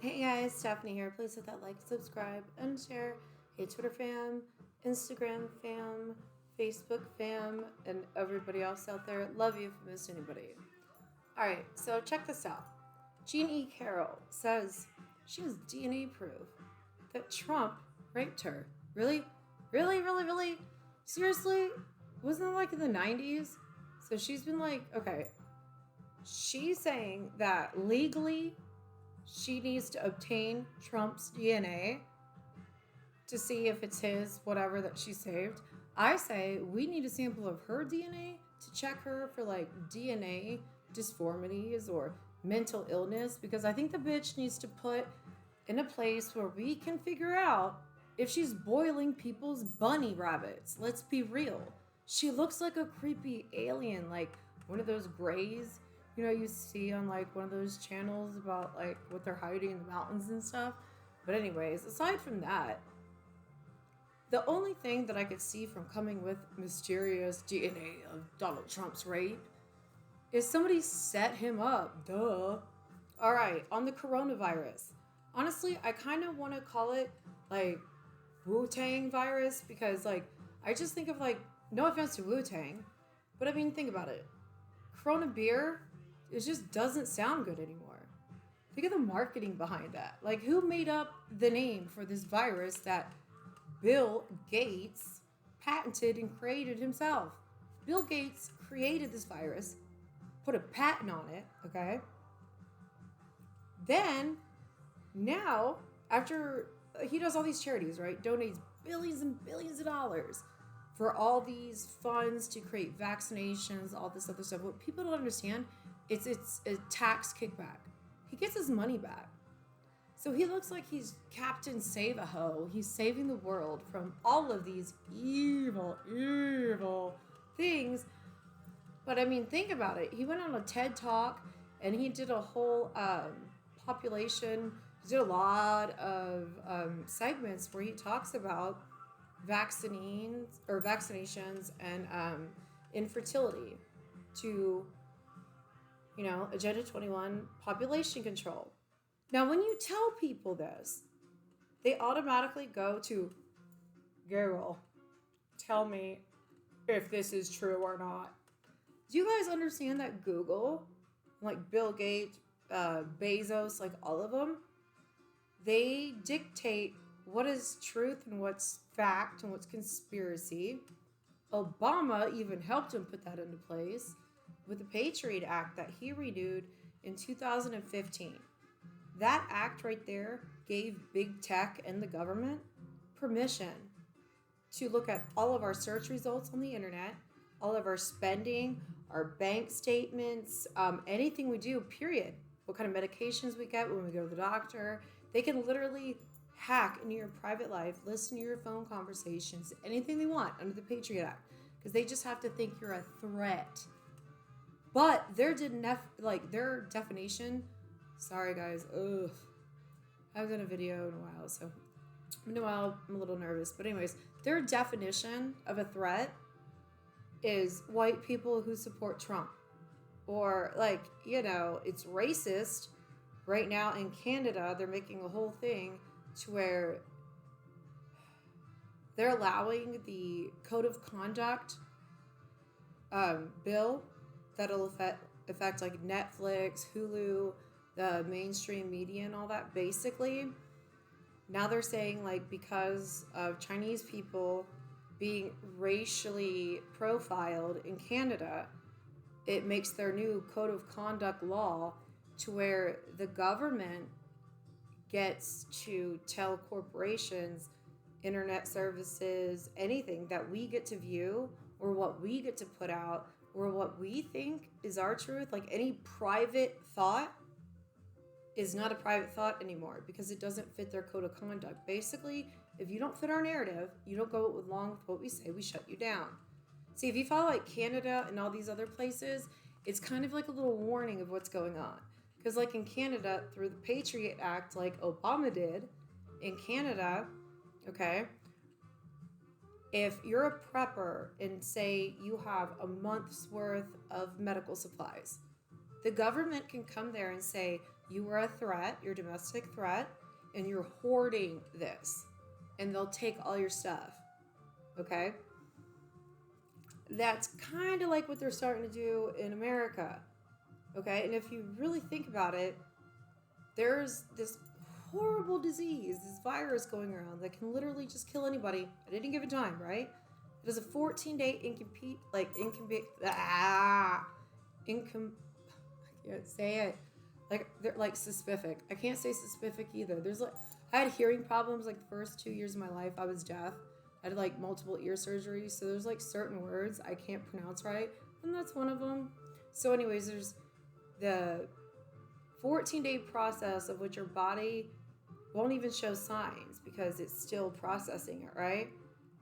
Hey guys, Stephanie here. Please hit that like, subscribe, and share. Hey Twitter fam, Instagram fam, Facebook fam, and everybody else out there. Love you if I missed anybody. Alright, so check this out. Jean E. Carroll says she has DNA proof that Trump raped her. Really? Really, really, really? Seriously? Wasn't it like in the 90s? So she's been like, okay, she's saying that legally she needs to obtain Trump's DNA to see if it's his, whatever that she saved. I say we need a sample of her DNA to check her for like DNA disformities or mental illness, because I think the bitch needs to put in a place where we can figure out if she's boiling people's bunny rabbits. Let's be real. She looks like a creepy alien, like one of those grays you see on like one of those channels about like what they're hiding in the mountains and stuff. But anyways, aside from that, the only thing that I could see from coming with mysterious DNA of Donald Trump's rape is somebody set him up. Duh. All right, on the coronavirus. Honestly, I kind of want to call it like Wu-Tang virus, because like I just think of like, no offense to Wu-Tang, but I mean, think about it. Corona beer, it just doesn't sound good anymore. Think of the marketing behind that. Like, who made up the name for this virus that Bill Gates patented and created himself? Bill Gates created this virus, put a patent on it, okay? Then, now, after he does all these charities, right? Donates billions and billions of dollars for all these funds to create vaccinations, all this other stuff. What people don't understand, it's a tax kickback. He gets his money back. So he looks like he's Captain Save-A-Ho. He's saving the world from all of these evil, evil things. But I mean, think about it. He went on a TED Talk and he did a whole population, he did a lot of segments where he talks about vaccinations and infertility to Agenda 21 population control. Now, when you tell people this, they automatically go to Google. Tell me if this is true or not. Do you guys understand that Google, like Bill Gates, Bezos, like all of them, they dictate what is truth and what's fact and what's conspiracy. Obama even helped him put that into place with the Patriot Act that he renewed in 2015. That act right there gave big tech and the government permission to look at all of our search results on the internet, all of our spending, our bank statements, anything we do, period. What kind of medications we get when we go to the doctor. They can literally hack into your private life, listen to your phone conversations, anything they want under the Patriot Act, because they just have to think you're a threat. But their definition, sorry guys, ugh. I haven't done a video in a while, so I'm a little nervous. But anyways, their definition of a threat is white people who support Trump. Or it's racist. Right now in Canada, they're making a whole thing to where they're allowing the code of conduct bill that'll affect like Netflix, Hulu, the mainstream media and all that. Basically, now they're saying like because of Chinese people being racially profiled in Canada, it makes their new code of conduct law to where the government gets to tell corporations, internet services, anything that we get to view or what we get to put out or what we think is our truth, like any private thought is not a private thought anymore because it doesn't fit their code of conduct. Basically, if you don't fit our narrative, you don't go along with what we say, we shut you down. See, if you follow like Canada and all these other places, it's kind of like a little warning of what's going on. Because like in Canada, through the Patriot Act, like Obama did, in Canada, okay, if you're a prepper and say you have a month's worth of medical supplies, The government can come there and say, you are a threat, you're a domestic threat, and you're hoarding this. And they'll take all your stuff. Okay? That's kind of like what they're starting to do in America. Okay? And if you really think about it, there's this horrible disease, this virus going around that can literally just kill anybody at any given time, right? It is a 14-day I can't say it. Like, they're like specific. I can't say specific either. There's like, I had hearing problems like the first 2 years of my life. I was deaf. I had like multiple ear surgeries. So there's like certain words I can't pronounce right. And that's one of them. So anyways, there's the 14-day process of which your body won't even show signs because it's still processing it, right?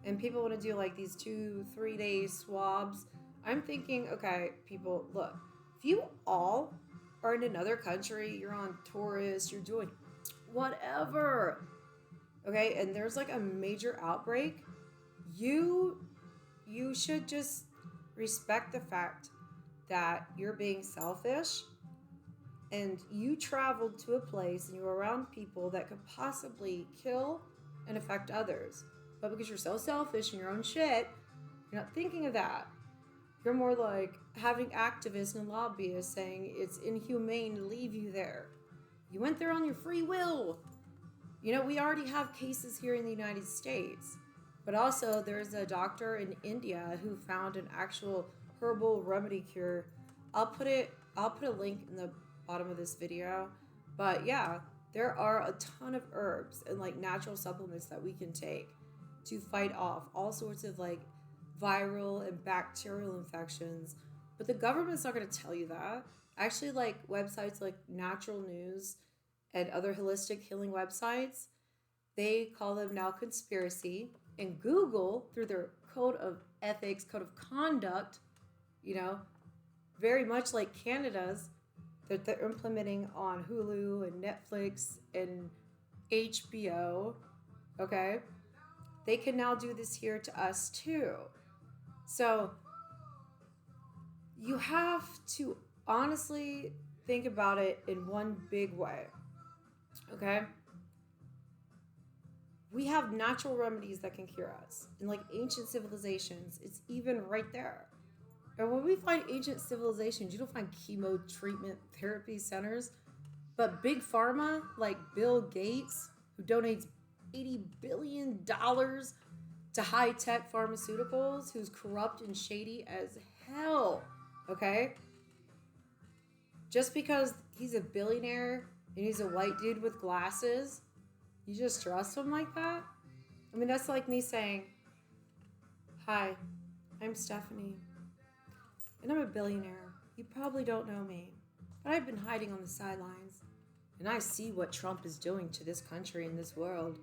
And people want to do like these 2-3 day swabs. I'm thinking, okay, people, look, if you all are in another country, you're on tourist, you're doing whatever, okay, and there's like a major outbreak, you should just respect the fact that you're being selfish and you traveled to a place and you were around people that could possibly kill and affect others. But because you're so selfish in your own shit, you're not thinking of that. You're more like having activists and lobbyists saying it's inhumane to leave you there. You went there on your free will. You know, we already have cases here in the United States. But also there's a doctor in India who found an actual herbal remedy cure. I'll put a link in the bottom of this video. But yeah, there are a ton of herbs and like natural supplements that we can take to fight off all sorts of like viral and bacterial infections. But the government's not going to tell you that. Actually, like websites like Natural News and other holistic healing websites, they call them now conspiracy. And Google, through their code of ethics, code of conduct, you know, very much like Canada's, that they're implementing on Hulu and Netflix and HBO, okay? They can now do this here to us too. So you have to honestly think about it in one big way, okay? We have natural remedies that can cure us. In like ancient civilizations, it's even right there. And when we find ancient civilizations, you don't find chemo treatment therapy centers. But big pharma, like Bill Gates, who donates $80 billion to high-tech pharmaceuticals, who's corrupt and shady as hell, okay? Just because he's a billionaire and he's a white dude with glasses, you just trust him like that? I mean, that's like me saying, hi, I'm Stephanie, and I'm a billionaire. You probably don't know me, but I've been hiding on the sidelines, and I see what Trump is doing to this country and this world,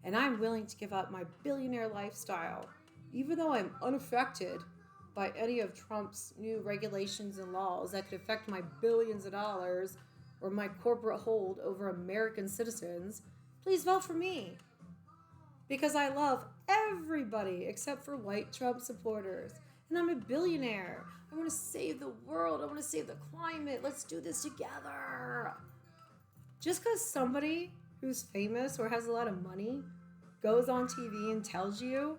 and I'm willing to give up my billionaire lifestyle, even though I'm unaffected by any of Trump's new regulations and laws that could affect my billions of dollars or my corporate hold over American citizens. Please vote for me, because I love everybody except for white Trump supporters. And I'm a billionaire. I want to save the world. I want to save the climate. Let's do this together. Just because somebody who's famous or has a lot of money goes on TV and tells you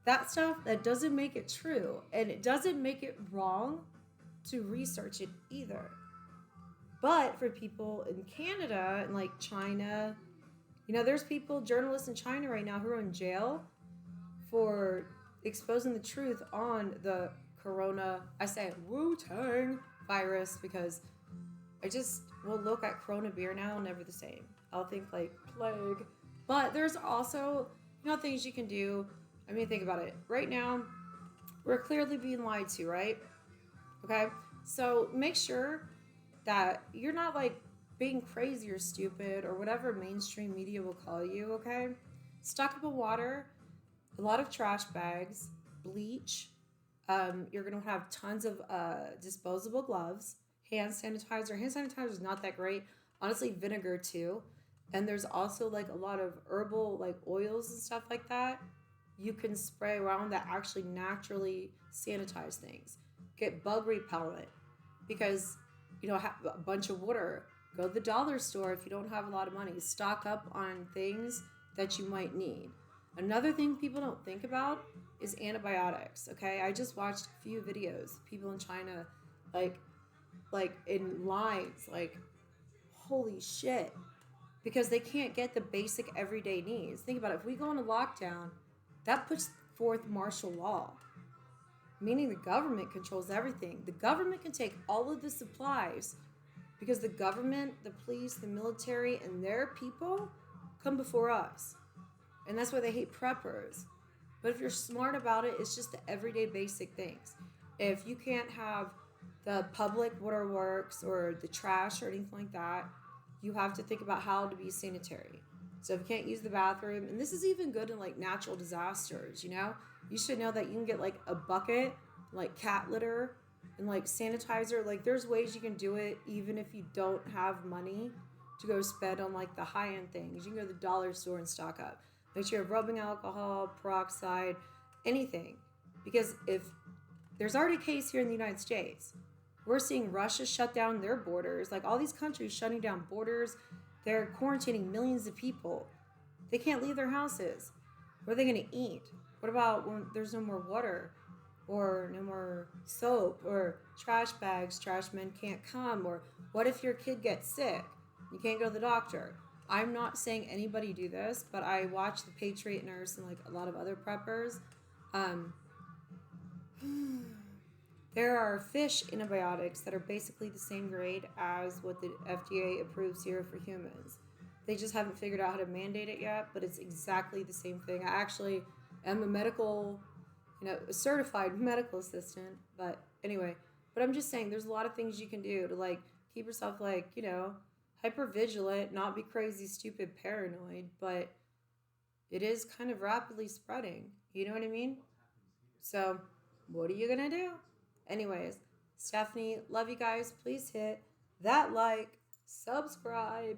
that stuff, that doesn't make it true. And it doesn't make it wrong to research it either. But for people in Canada and like China, you know, there's people, journalists in China right now who are in jail for exposing the truth on the corona, I say Wu-Tang virus, because I just will look at Corona beer now, never the same. I'll think like plague. But there's also, you know, things you can do. I mean, think about it. Right now, we're clearly being lied to, right? Okay? So make sure that you're not like being crazy or stupid or whatever mainstream media will call you, okay? Stock up on water, a lot of trash bags, bleach. You're going to have tons of disposable gloves, hand sanitizer. Hand sanitizer is not that great. Honestly, vinegar too. And there's also like a lot of herbal like oils and stuff like that you can spray around that actually naturally sanitize things. Get bug repellent. because, have a bunch of water. Go to the dollar store if you don't have a lot of money. Stock up on things that you might need. Another thing people don't think about is antibiotics, okay? I just watched a few videos of people in China, like in lines, like, holy shit, because they can't get the basic everyday needs. Think about it. If we go into lockdown, that puts forth martial law, meaning the government controls everything. The government can take all of the supplies because the government, the police, the military, and their people come before us. And that's why they hate preppers. But if you're smart about it, it's just the everyday basic things. If you can't have the public waterworks or the trash or anything like that, you have to think about how to be sanitary. So if you can't use the bathroom, and this is even good in like natural disasters, you should know that you can get like a bucket, like cat litter, and like sanitizer. Like there's ways you can do it even if you don't have money to go spend on like the high-end things. You can go to the dollar store and stock up. Make sure you have rubbing alcohol, peroxide, anything. Because if there's already a case here in the United States, we're seeing Russia shut down their borders. Like all these countries shutting down borders. They're quarantining millions of people. They can't leave their houses. What are they going to eat? What about when there's no more water or no more soap or trash bags? Trash men can't come. Or what if your kid gets sick? You can't go to the doctor. I'm not saying anybody do this, but I watch the Patriot Nurse and like a lot of other preppers. There are fish antibiotics that are basically the same grade as what the FDA approves here for humans. They just haven't figured out how to mandate it yet, but it's exactly the same thing. I actually am a certified medical assistant, but I'm just saying there's a lot of things you can do to like keep yourself like, hyper vigilant, not be crazy, stupid, paranoid, but it is kind of rapidly spreading. You know what I mean? So what are you going to do? Anyways, Stephanie, love you guys. Please hit that like, subscribe,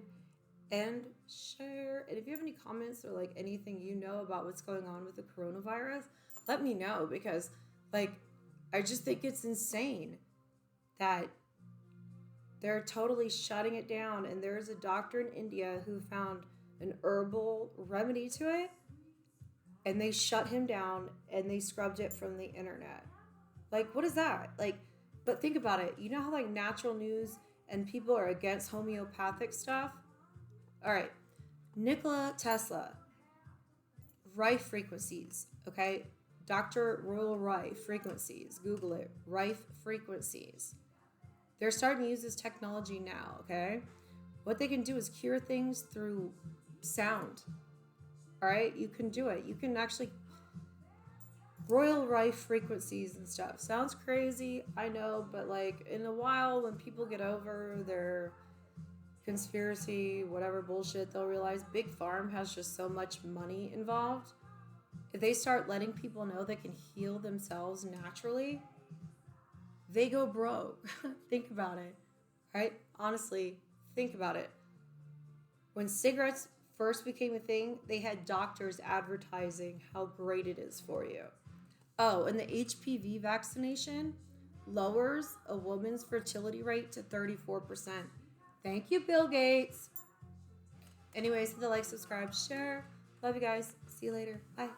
and share. And if you have any comments or like anything about what's going on with the coronavirus, let me know, because like I just think it's insane that they're totally shutting it down. And there's a doctor in India who found an herbal remedy to it, and they shut him down and they scrubbed it from the internet. Like, what is that? Like, but think about it. You know how like natural news and people are against homeopathic stuff? All right. Nikola Tesla, rife frequencies, okay? Dr. RoyalRife frequencies. Google it. Rife frequencies. They're starting to use this technology now, okay? What they can do is cure things through sound. All right? You can do it. You can actually... RoyalRife frequencies and stuff. Sounds crazy, I know, but like in a while when people get over their conspiracy, whatever bullshit, they'll realize Big Farm has just so much money involved. If they start letting people know they can heal themselves naturally, they go broke. Think about it, right? Honestly, think about it. When cigarettes first became a thing, they had doctors advertising how great it is for you. Oh, and the HPV vaccination lowers a woman's fertility rate to 34%. Thank you, Bill Gates. Anyways, hit the like, subscribe, share. Love you guys. See you later. Bye.